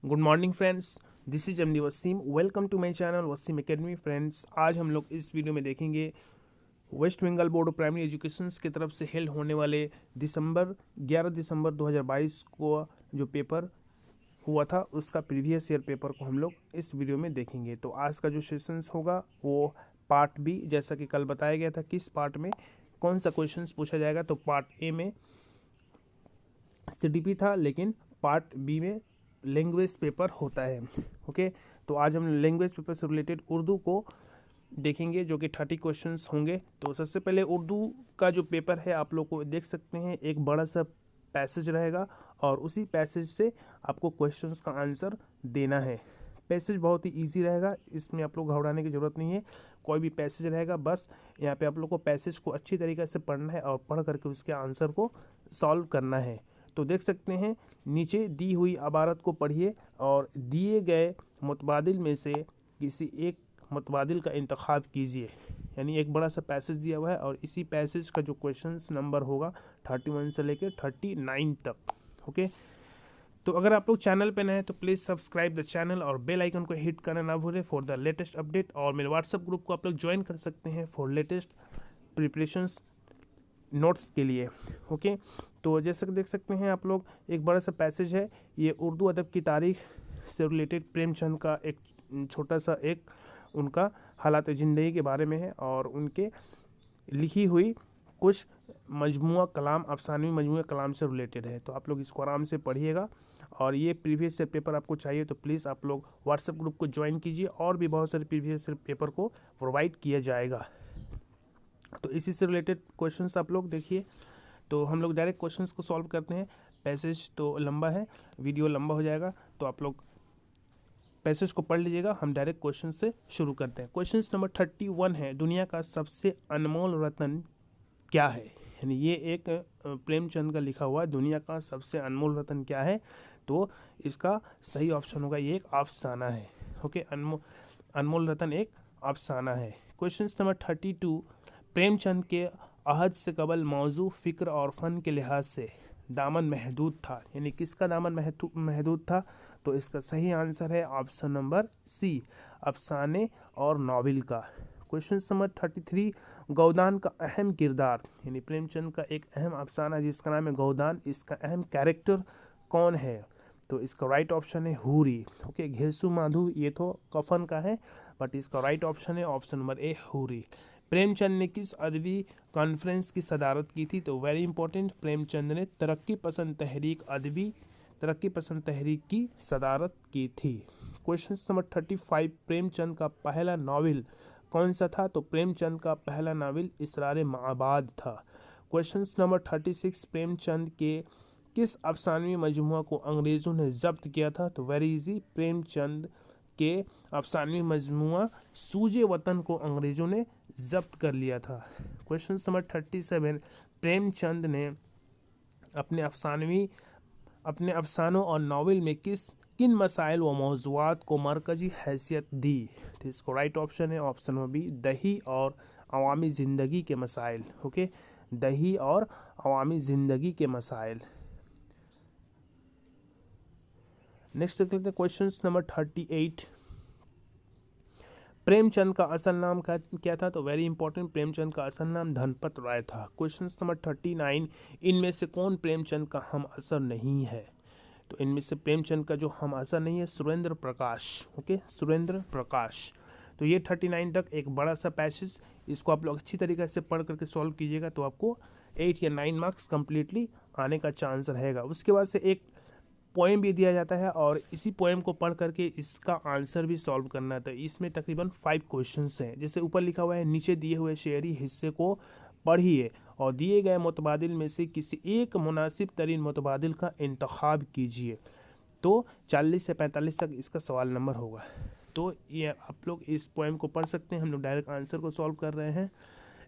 Good morning friends, this is MD Wasim. Welcome to my channel Wasim academy. Friends, आज हम लोग इस वीडियो में देखेंगे West Bengal board of primary education की तरफ से हेल्ड होने वाले 11 दिसंबर 2022 को जो पेपर हुआ था उसका प्रीवियस ईयर पेपर को हम लोग इस वीडियो में देखेंगे। तो आज का जो सेशंस होगा वो पार्ट बी, जैसा कि कल बताया गया था किस पार्ट में कौन सा क्वेश्चंस पूछा जाएगा। तो पार्ट ए में सीडीपी था, लेकिन पार्ट बी में लैंग्वेज पेपर होता है। ओके, तो आज हम लैंग्वेज पेपर से रिलेटेड उर्दू को देखेंगे, जो कि 30 क्वेश्चंस होंगे। तो सबसे पहले उर्दू का जो पेपर है आप लोग को देख सकते हैं, एक बड़ा सा पैसेज रहेगा और उसी पैसेज से आपको क्वेश्चंस का आंसर देना है। पैसेज बहुत ही इजी रहेगा, इसमें आप लोग घबराने की ज़रूरत नहीं है। कोई भी पैसेज रहेगा, बस यहाँ पे आप लोग को पैसेज को अच्छी तरीके से पढ़ना है और पढ़ करके उसके आंसर को सॉल्व करना है। तो देख सकते हैं, नीचे दी हुई इबारत को पढ़िए और दिए गए मुतबादिल में से किसी एक मुतबादिल का इंतखाब कीजिए। यानी एक बड़ा सा पैसेज दिया हुआ है और इसी पैसेज का जो क्वेश्चंस नंबर होगा 31 से लेकर 39 तक। ओके, तो अगर आप लोग चैनल पे नए हैं तो प्लीज़ सब्सक्राइब द चैनल और बेल आइकन को हिट करना ना भूलें फॉर द लेटेस्ट अपडेट। और मेरे व्हाट्सएप ग्रुप को आप लोग ज्वाइन कर सकते हैं फॉर लेटेस्ट प्रिपरेशंस नोट्स के लिए। ओके, तो जैसे कि देख सकते हैं आप लोग, एक बड़ा सा पैसेज है, ये उर्दू अदब की तारीख से रिलेटेड प्रेमचंद का एक छोटा सा एक उनका हालात ज़िंदगी के बारे में है और उनके लिखी हुई कुछ मजमुआ कलाम, अफसानवी मजमुआ कलाम से रिलेटेड है। तो आप लोग इसको आराम से पढ़िएगा और ये प्रीवियस ईयर पेपर आपको चाहिए तो प्लीज़ आप लोग व्हाट्सएप ग्रुप को ज्वाइन कीजिए, और भी बहुत सारे प्रीवियस ईयर पेपर को प्रोवाइड किया जाएगा। तो इसी से रिलेटेड क्वेश्चंस आप लोग देखिए। तो हम लोग डायरेक्ट क्वेश्चंस को सॉल्व करते हैं। पैसेज तो लंबा है, वीडियो लंबा हो जाएगा, तो आप लोग पैसेज को पढ़ लीजिएगा। हम डायरेक्ट क्वेश्चन से शुरू करते हैं। क्वेश्चन नंबर 31 है, दुनिया का सबसे अनमोल रत्न क्या है। यानी ये एक प्रेमचंद का लिखा हुआ है, दुनिया का सबसे अनमोल रत्न क्या है। तो इसका सही ऑप्शन होगा ये एक अफसाना है। ओके, अनमोल रत्न एक अफसाना है। क्वेश्चन नंबर 32, प्रेमचंद के अहद से कबल मौजू फ़िक्र और फ़न के लिहाज से दामन महदूद था। यानी किसका दामन महदूद था। तो इसका सही आंसर है ऑप्शन नंबर सी, अफसाने और नॉवेल का। क्वेश्चन नंबर 33, गौदान का अहम किरदार, यानी प्रेमचंद का एक अहम अफसाना जिसका नाम है गौदान, इसका अहम कैरेक्टर कौन है। तो इसका राइट ऑप्शन है हूरी। ओके, घेसु माधु ये तो कफन का है, बट इसका राइट ऑप्शन है ऑप्शन नंबर ए हूरी। प्रेमचंद ने किस अदबी कॉन्फ्रेंस की सदारत की थी। तो वेरी इंपॉर्टेंट, प्रेमचंद ने तरक्की पसंद तहरीक की सदारत की थी। क्वेश्चन नंबर 35, प्रेमचंद का पहला नावल कौन सा था। तो प्रेमचंद का पहला नावल इसरार माबाद था। क्वेश्चन नंबर 36, प्रेमचंद के किस अफसानवी मजमुआ को अंग्रेज़ों ने जब्त किया था। तो वेरी इजी, प्रेमचंद के अफसानवी मजमुआ सूजे वतन को अंग्रेज़ों ने जब्त कर लिया था। क्वेश्चन नंबर 37, प्रेमचंद ने अपने अफसानों और नावल में किन मसाइल व मौज़ूआत को मरकज़ी हैसियत दी। तो इसको राइट ऑप्शन है ऑप्शन नंबर बी, दही और अवामी ज़िंदगी के मसाइल। ओके, दही और अवामी ज़िंदगी के मसाइल। नेक्स्ट देख लेते हैं क्वेश्चन नंबर 38, प्रेमचंद का असल नाम क्या था। तो वेरी इंपॉर्टेंट, प्रेमचंद का असल नाम धनपत राय था। क्वेश्चन नंबर 39, इनमें से कौन प्रेमचंद का हम असर नहीं है। तो इनमें से प्रेमचंद का जो हम असर नहीं है सुरेंद्र प्रकाश। ओके, सुरेंद्र प्रकाश। तो ये 39 तक एक बड़ा सा पैसेज, इसको आप लोग अच्छी तरीके से पढ़ करके सॉल्व कीजिएगा तो आपको 8 या 9 मार्क्स कंप्लीटली आने का चांस रहेगा। उसके बाद से एक पोएम भी दिया जाता है और इसी पोएम को पढ़ करके इसका आंसर भी सॉल्व करना था। इसमें तकरीबन 5 क्वेश्चंस हैं। जैसे ऊपर लिखा हुआ है, नीचे दिए हुए शेयरी हिस्से को पढ़िए और दिए गए मुतबादिल में से किसी एक मुनासिब तरीन मुतबादिल का इंतखाब कीजिए। तो 40 से 45 तक इसका सवाल नंबर होगा। तो ये आप लोग इस पोएम को पढ़ सकते हैं। हम लोग डायरेक्ट आंसर को सॉल्व कर रहे हैं।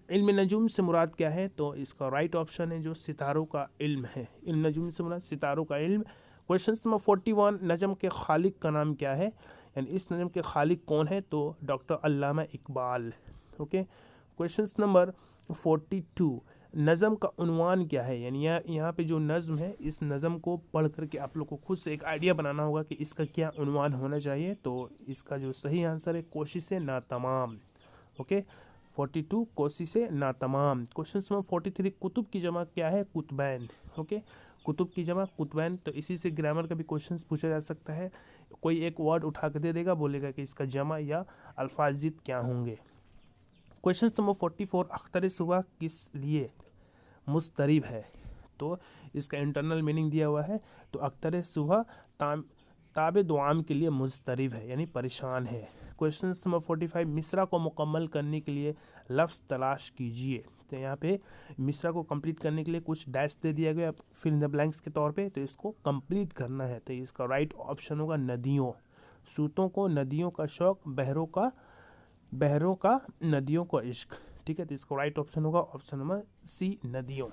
इल्म नजूम से मुराद क्या है। तो इसका राइट ऑप्शन है जो सितारों का इल्म है। इल्म नजूम से मुराद सितारों का इल्म। क्वेश्चन नंबर 41, नजम के खालिक का नाम क्या है, यानी इस नजम के खालिक कौन है। तो डॉक्टर अल्लामा इकबाल। ओके, क्वेश्चन नंबर 42, नज़म का उन्वान क्या है, यानी यहाँ पे जो नज़म है इस नज़म को पढ़ करके आप लोग को खुद से एक आइडिया बनाना होगा कि इसका क्या उन्वान होना चाहिए। तो इसका जो सही आंसर है कोशिशें नातमाम। ओके, 42 कोशिशें नातमाम। क्वेश्चन नंबर 43 कुतुब की जमा क्या है, कुतबैन। ओके, कुतुब की जमा कुतबैन। तो इसी से ग्रामर का भी क्वेश्चन पूछा जा सकता है। कोई एक वर्ड उठा कर दे देगा, बोलेगा कि इसका जमा या अल्फाजित क्या होंगे। क्वेश्चन नंबर 44 अख्तर सुबह किस लिए मुस्तरिब है। तो इसका इंटरनल मीनिंग दिया हुआ है। तो अख्तर सुबह ताबे दुआम के लिए मुस्तरिब है, यानी परेशान है। क्वेश्चन नंबर 45 मिसरा को मुकम्मल करने के लिए लफ्ज़ तलाश कीजिए। तो यहाँ पे मिसरा को कंप्लीट करने के लिए कुछ डैश दे दिया गया फिल इन द ब्लैंक्स के तौर पे, तो इसको कंप्लीट करना है। तो इसका राइट ऑप्शन होगा नदियों। सूतों को नदियों का शौक, बहरों का नदियों का इश्क। ठीक है, तो इसका राइट ऑप्शन होगा ऑप्शन नंबर सी, नदियों।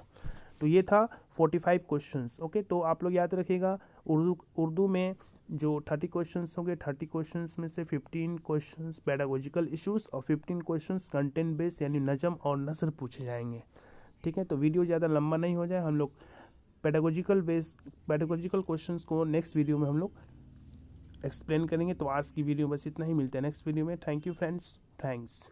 तो ये था 45 क्वेश्चंस। ओके, तो आप लोग याद रखिएगा उर्दू में जो 30 क्वेश्चंस होंगे, 30 क्वेश्चंस में से 15 क्वेश्चंस पेडागोजिकल इश्यूज और 15 क्वेश्चंस कंटेंट बेस्ड यानी नज़म और नसर पूछे जाएंगे। ठीक है, तो वीडियो ज़्यादा लंबा नहीं हो जाए, हम लोग पेडागोजिकल क्वेश्चंस को नेक्स्ट वीडियो में हम लोग एक्सप्लेन करेंगे। तो आज की वीडियो बस इतना ही, मिलते हैं नेक्स्ट वीडियो में। Thank you friends, thanks.